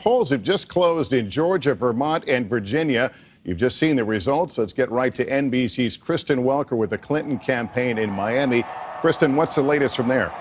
polls have just closed in Georgia, Vermont, and Virginia. You've just seen the results. Let's get right to NBC's Kristen Welker with the Clinton campaign in Miami. Kristen, what's the latest from there?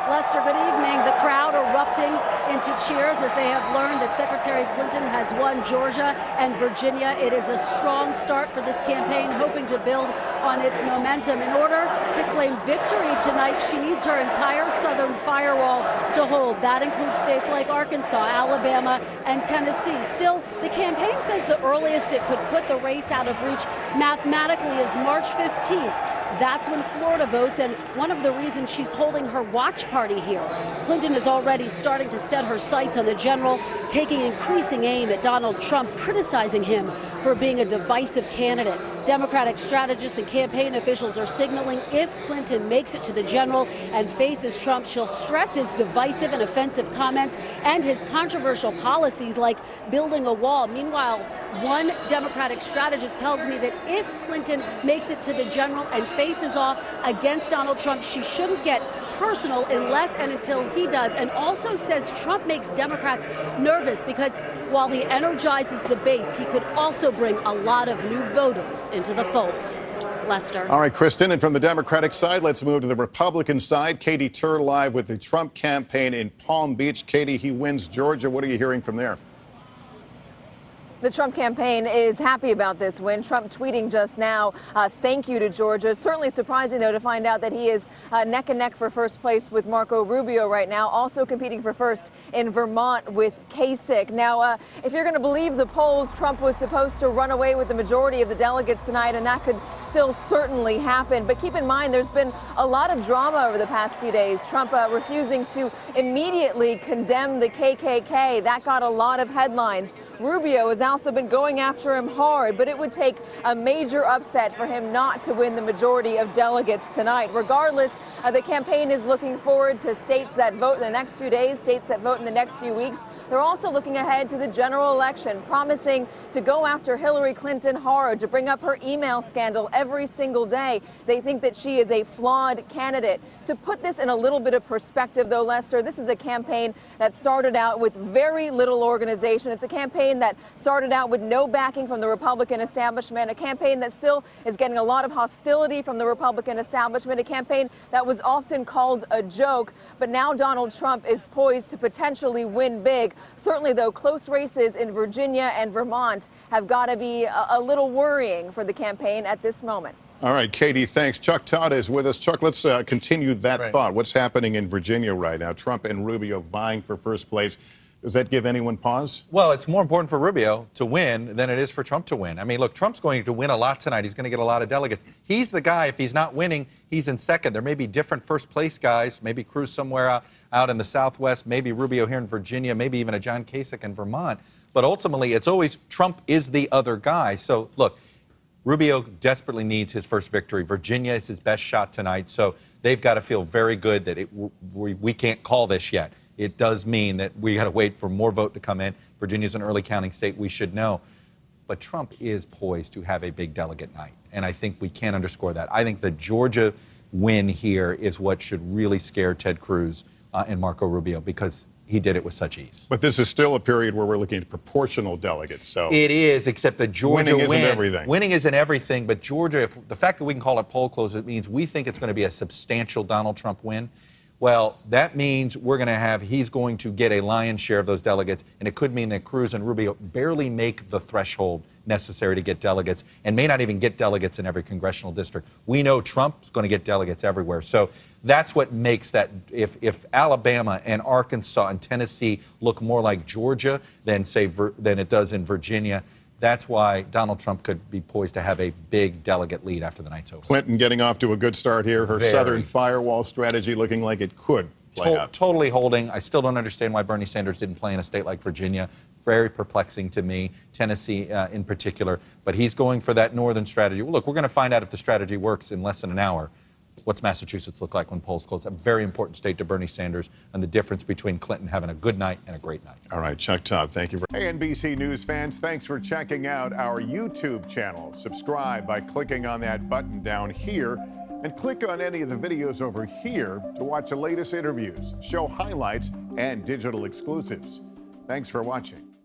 Lester, good evening. The crowd erupting into cheers as they have learned that Secretary Clinton has won Georgia and Virginia. It is a strong start for this campaign, hoping to build on its momentum. In order to claim victory tonight, she needs her entire southern firewall to hold. That includes states like Arkansas, Alabama, and Tennessee. Still, the campaign says the earliest it could put the race out of reach mathematically is March 15th. That's when Florida votes, and one of the reasons she's holding her watch party here. Clinton is already starting to set her sights on the general, taking increasing aim at Donald Trump, criticizing him for being a divisive candidate. Democratic strategists and campaign officials are signaling if Clinton makes it to the general and faces Trump, she'll stress his divisive and offensive comments and his controversial policies like building a wall. Meanwhile, one Democratic strategist tells me that if Clinton makes it to the general and faces off against Donald Trump, she shouldn't get personal unless and until he does, and also says Trump makes Democrats nervous because while he energizes the base, he could also bring a lot of new voters into the fold. Lester. All right, Kristen, and from the Democratic side, let's move to the Republican side. Katie Tur live with the Trump campaign in Palm Beach. Katie, he wins Georgia. What are you hearing from there? The Trump campaign is happy about this win. Trump tweeting just now, thank you to Georgia. Certainly surprising, though, to find out that he is neck and neck for first place with Marco Rubio right now, also competing for first in Vermont with Kasich. Now, if you're going to believe the polls, Trump was supposed to run away with the majority of the delegates tonight, and that could still certainly happen. But keep in mind, there's been a lot of drama over the past few days. Trump refusing to immediately condemn the KKK. That got a lot of headlines. Rubio is also been going after him hard, but it would take a major upset for him not to win the majority of delegates tonight. Regardless, the campaign is looking forward to states that vote in the next few days, states that vote in the next few weeks. They're also looking ahead to the general election, promising to go after Hillary Clinton hard, to bring up her email scandal every single day. They think that she is a flawed candidate. To put this in a little bit of perspective, though, Lester, this is a campaign that started out with very little organization. It's a campaign that started out with no backing from the Republican establishment, a campaign that still is getting a lot of hostility from the Republican establishment, a campaign that was often called a joke. But now Donald Trump is poised to potentially win big. Certainly, though, close races in Virginia and Vermont have got to be a little worrying for the campaign at this moment. All right, Katie, thanks. Chuck Todd is with us. Chuck, let's continue that thought. What's happening in Virginia right now? Trump and Rubio vying for first place. Does that give anyone pause? Well, it's more important for Rubio to win than it is for Trump to win. I mean, look, Trump's going to win a lot tonight. He's going to get a lot of delegates. He's the guy, if he's not winning, he's in second. There may be different first place guys, maybe Cruz somewhere out in the Southwest, maybe Rubio here in Virginia, maybe even a John Kasich in Vermont. But ultimately, it's always Trump is the other guy. So, look, Rubio desperately needs his first victory. Virginia is his best shot tonight. So they've got to feel very good that we can't call this yet. It does mean that we got to wait for more vote to come in. Virginia's an early counting state, we should know. But Trump is poised to have a big delegate night, and I think we can't underscore that. I think the Georgia win here is what should really scare Ted Cruz and Marco Rubio, because he did it with such ease. But this is still a period where we're looking at proportional delegates. So it is, except the Georgia winning isn't everything. Winning isn't everything, but Georgia, the fact that we can call it poll close, it means we think it's going to be a substantial Donald Trump win. Well, that means he's going to get a lion's share of those delegates, and it could mean that Cruz and Rubio barely make the threshold necessary to get delegates and may not even get delegates in every congressional district. We know Trump's going to get delegates everywhere. So that's what makes that, if Alabama and Arkansas and Tennessee look more like Georgia than it does in Virginia, that's why Donald Trump could be poised to have a big delegate lead after the night's over. Clinton getting off to a good start here. Her southern firewall strategy looking like it could play out. Totally holding. I still don't understand why Bernie Sanders didn't play in a state like Virginia. Very perplexing to me, Tennessee in particular. But he's going for that northern strategy. Well, look, we're going to find out if the strategy works in less than an hour. What's Massachusetts look like when polls close? A very important state to Bernie Sanders, and the difference between Clinton having a good night and a great night. All right, Chuck Todd, thank you. Hey, NBC News fans, thanks for checking out our YouTube channel. Subscribe by clicking on that button down here, and click on any of the videos over here to watch the latest interviews, show highlights, and digital exclusives. Thanks for watching.